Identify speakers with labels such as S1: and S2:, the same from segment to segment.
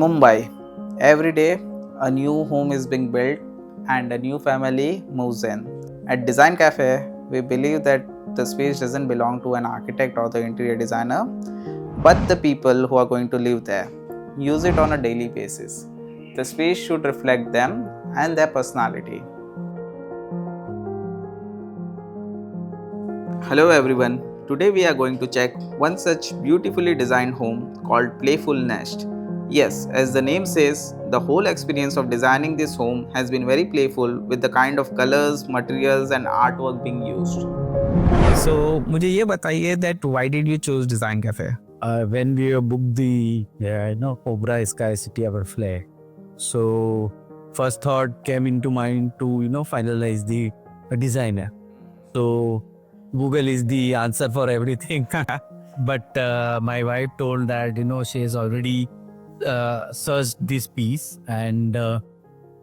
S1: Mumbai, every day a new home is being built and a new family moves in. At Design Cafe, we believe that the space doesn't belong to an architect or the interior designer, but the people who are going to live there. Use it on a daily basis. The space should reflect them and their personality. Hello everyone. Today we are going to check one such beautifully designed home called Playful Nest. Yes, as the name says, the whole experience of designing this home has been very playful with the kind of colors, materials and artwork being used.
S2: So, मुझे ये बताइए that why did you choose Design Cafe?
S3: When we booked the Oberoi Sky City our flat, so first thought came into mind to finalize the designer. So Google is the answer for everything. But my wife told that she has already searched this piece and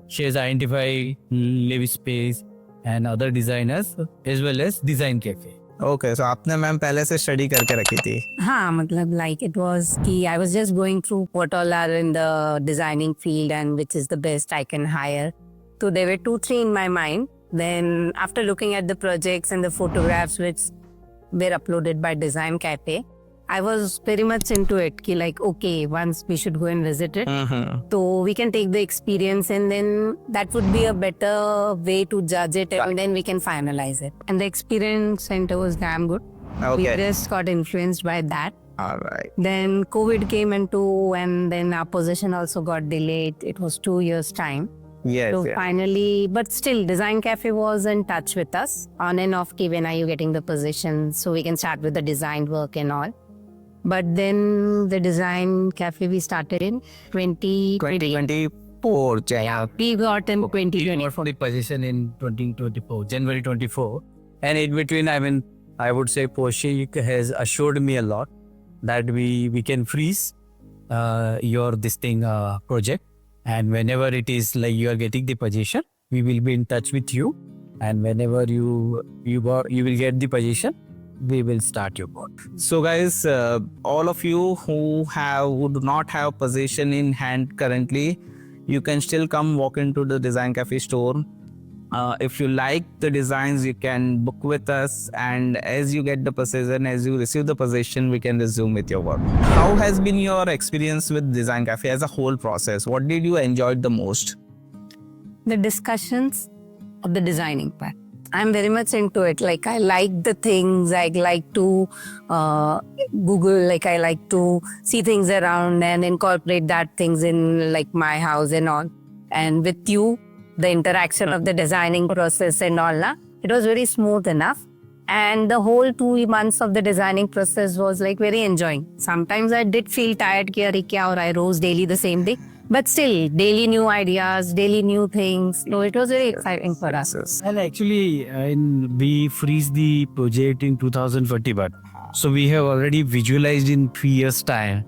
S3: she has identified Live Space and other designers as well as Design Cafe.
S2: Okay, so आपने ma'am पहले से study करके रखी थी.
S4: हाँ, मतलब like it was कि I was just going through what all are in the designing field and which is the best I can hire. So there were 2-3 in my mind. Then after looking at the projects and the photographs which were uploaded by Design Cafe, I was very much into it. Ki like, okay, once we should go and visit it. So we can take the experience and then that would be a better way to judge it and then we can finalize it. And the experience center was damn good.
S2: Okay.
S4: We just got influenced by that.
S2: Alright.
S4: Then COVID came into and then our possession also got delayed. It was 2 years time.
S2: Yes.
S4: So finally, but still Design Cafe was in touch with us on and off key when are you getting the position so we can start with the design work and all. But then the Design Cafe we started in
S2: 2024. Yeah.
S4: We got in 2024.
S3: For the position in 2024, January 24. And in between, I would say Poshik has assured me a lot that we can freeze your project. And whenever it is like you are getting the position, we will be in touch with you. And whenever you will get the position, we will start your work.
S2: So guys, all of you who do not have position in hand currently, you can still come walk into the Design Cafe store. If you like the designs, you can book with us, and as you get the position, as you receive the position, we can resume with your work. How has been your experience with Design Cafe as a whole process? What did you enjoy the most?
S4: The discussions of the designing part. I'm very much into it. Like I like the things, I like to Google, like I like to see things around and incorporate that things in like my house and all. And with you, the interaction of the designing process and all, it was very smooth enough. And the whole 2 months of the designing process was like very enjoying. Sometimes I did feel tired or I rose daily the same day. But still, daily new ideas, daily new things. So it was very exciting for us.
S3: And actually, we freeze the project in 2041. So we have already visualized in 3 years' time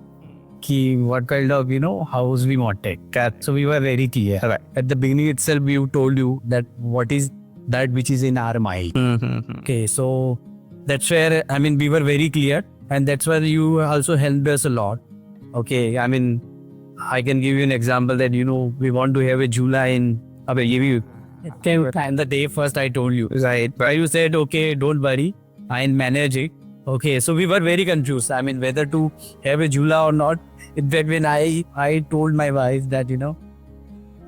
S3: what kind of house we wanted. So we were very clear.
S2: Right.
S3: At the beginning itself, we told you that what is that which is in our mind. Okay, so that's where we were very clear, and that's where you also helped us a lot. Okay, I can give you an example that we want to have a Jula in and the day first I told you.
S2: Right.
S3: You said, okay, don't worry, I'll manage it. Okay, so we were very confused. Whether to have a Jula or not. In fact, when I told my wife that,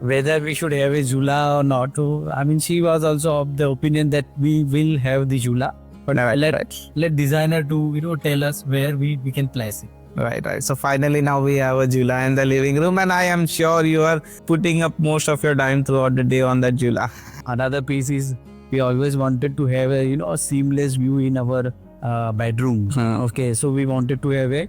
S3: whether we should have a Jula or not. So, she was also of the opinion that we will have the Jula. But let designer to, tell us where we can place it.
S2: Right. So finally now we have a Jula in the living room, and I am sure you are putting up most of your time throughout the day on that Jula.
S3: Another piece is we always wanted to have a a seamless view in our bedroom. Okay, so we wanted to have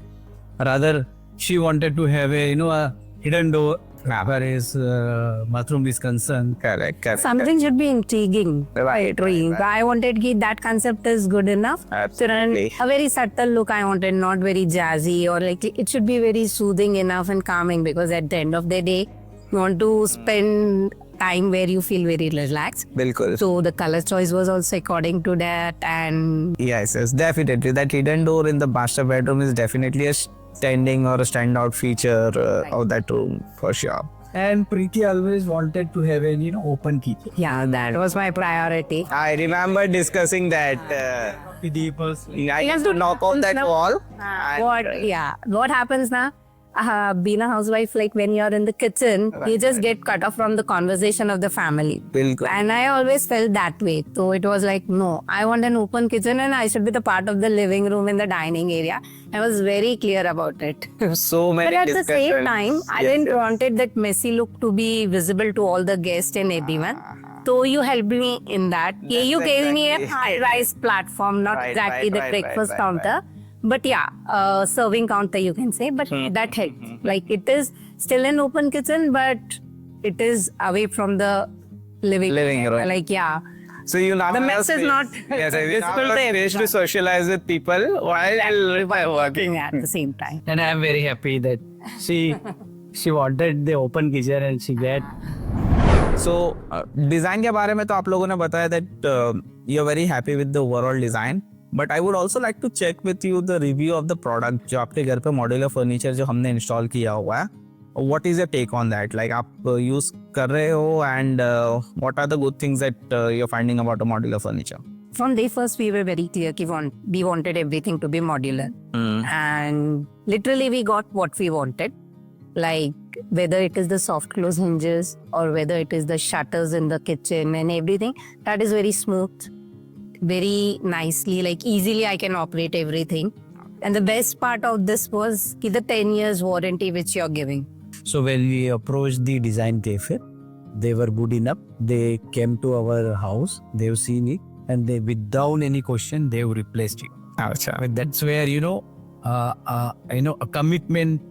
S3: she wanted to have a a hidden door where his bathroom is concerned.
S2: Correct.
S4: Something should be intriguing.
S2: Right.
S4: I wanted that concept is good enough.
S2: Absolutely.
S4: So, a very subtle look I wanted, not very jazzy, or like it should be very soothing enough and calming, because at the end of the day, you want to spend time where you feel very relaxed.
S2: Bilkul.
S4: So the color choice was also according to that. And
S2: yes, definitely. That hidden door in the master bedroom is definitely a standing or a standout feature of that room for sure.
S3: And Preeti always wanted to have an open kitchen.
S4: Yeah, that was my priority.
S2: I remember discussing that. I used to knock on that wall.
S4: What happens now? Being a housewife, like when you're in the kitchen, you just get cut off from the conversation of the family.
S2: Bilkul.
S4: And I always felt that way. So it was like, no, I want an open kitchen and I should be the part of the living room in the dining area. I was very clear about it.
S2: So many
S4: But at the same
S2: discussions.
S4: time, I didn't wanted that messy look to be visible to all the guests and everyone. So you helped me in that. You gave me a high-rise platform, not exactly the breakfast counter. But yeah, serving counter you can say, but that helped. Like it is still an open kitchen, but it is away from the living
S2: room.
S4: Like
S2: So you now
S4: the
S2: have
S4: mess is
S2: space-
S4: not
S2: yes, you now
S4: visible
S2: have
S4: to
S2: space to socialize with people while
S4: working at the same time.
S3: And I am very happy that she wanted the open kitchen and she got.
S2: So design के बारे में तो आप लोगों ने बताया that you're very happy with the overall design. But I would also like to check with you the review of the product जो आपके घर पे modular furniture जो हमने install किया हुआ है. What is your take on that? Like आप use कर रहे हो and what are the good things that you're finding about the modular furniture?
S4: From day first, we were very clear we wanted everything to be modular. And literally we got what we wanted. Like whether it is the soft close hinges or whether it is the shutters in the kitchen and everything, that is very smooth, very nicely, like easily I can operate everything. And the best part of this was the 10 years warranty which you're giving.
S3: So when we approached the DesignCafe, they were good enough. They came to our house, they've seen it, and they, without any question, they've replaced it.
S2: अच्छा.
S3: That's where a commitment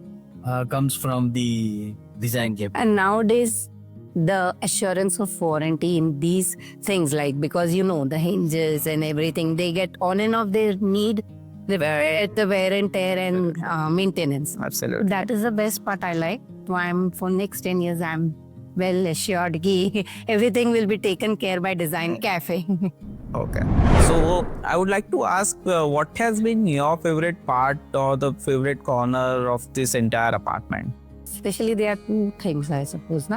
S3: comes from the DesignCafe.
S4: And nowadays, the assurance of warranty in these things, like because the hinges and everything, they get on and off their need, the wear and tear and maintenance.
S2: Absolutely.
S4: That is the best part I like. So for next 10 years, I'm well assured that everything will be taken care by DesignCafe.
S2: Okay. So I would like to ask what has been your favorite part or the favorite corner of this entire apartment?
S4: Especially there are two things, I suppose.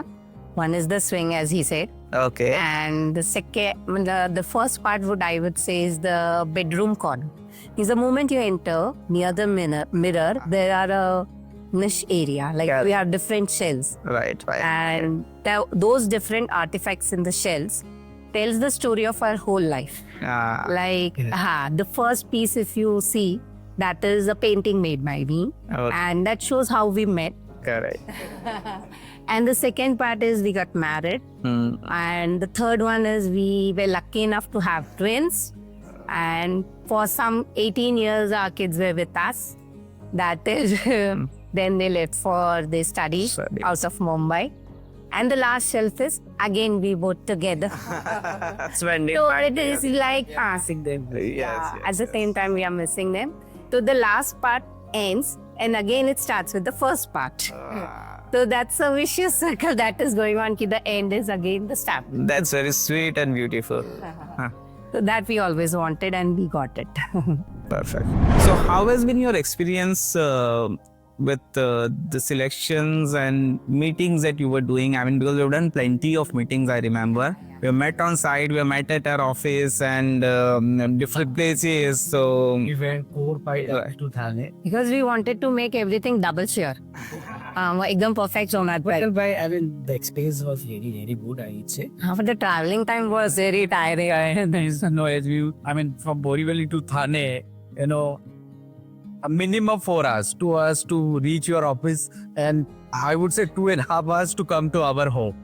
S4: One is the swing, as he said.
S2: Okay.
S4: And the second, the first part I would say is the bedroom corner. Is the moment you enter near the mirror, there are a niche area. Like we have different shelves.
S2: Right.
S4: And those different artifacts in the shelves tells the story of our whole life. The first piece, if you see, that is a painting made by me.
S2: Okay.
S4: And that shows how we met.
S2: Correct.
S4: And the second part is we got married. And the third one is we were lucky enough to have twins. And for some 18 years, our kids were with us. That is, then they left for their studies out of Mumbai. And the last shelf is, again, we both together.
S2: Spending
S4: So
S2: time
S4: it is like passing them. At the same time, we are missing them. So the last part ends, and again it starts with the first part. So that's a vicious circle that is going on. The end is again the start.
S2: That's very sweet and beautiful.
S4: So that we always wanted, and we got it.
S2: Perfect. So how has been your experience with the selections and meetings that you were doing? I mean, because we've done plenty of meetings, I remember. We met on site, we met at our office and different places. So
S3: We went 4-5 times to Thane.
S4: Because we wanted to make everything double sure. Ekdam perfect on that.
S3: I mean, the experience was really good, I would say.
S4: But the traveling time was very tiring.
S3: There is no as view. I mean, from Borivali to Thane, a minimum 4 hours, 2 hours to reach your office, and I would say 2.5 hours to come to our home.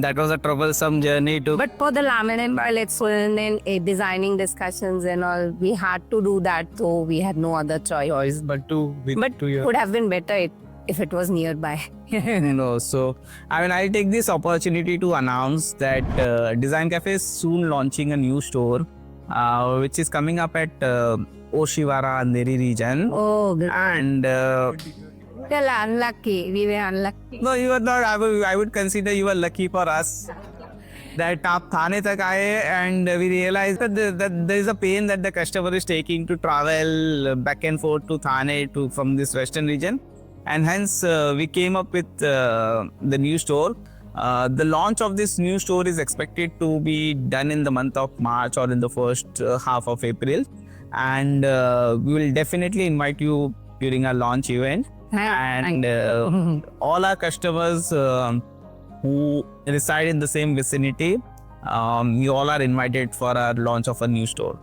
S2: that was a troublesome journey to.
S4: But for the laminate election and designing discussions and all, we had to do that, so we had no other choice.
S3: But
S4: Would have been better if it was nearby.
S2: So I mean, I'll take this opportunity to announce that DesignCafe is soon launching a new store, which is coming up at Oshiwara Andheri region.
S4: Oh, good.
S2: And
S4: Well, unlucky. We were unlucky.
S2: no, you are not. I would consider you are lucky for us. that आप थाने तक आए and we realized that there is a pain that the customer is taking to travel back and forth to Thane from this western region, and hence we came up with the new store. The launch of this new store is expected to be done in the month of March or in the first half of April, and we will definitely invite you during our launch event. And all our customers who reside in the same vicinity, you all are invited for our launch of a new store.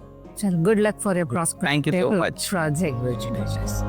S4: Good luck for your prospective
S2: Thank you so much.
S4: project.
S3: Congratulations.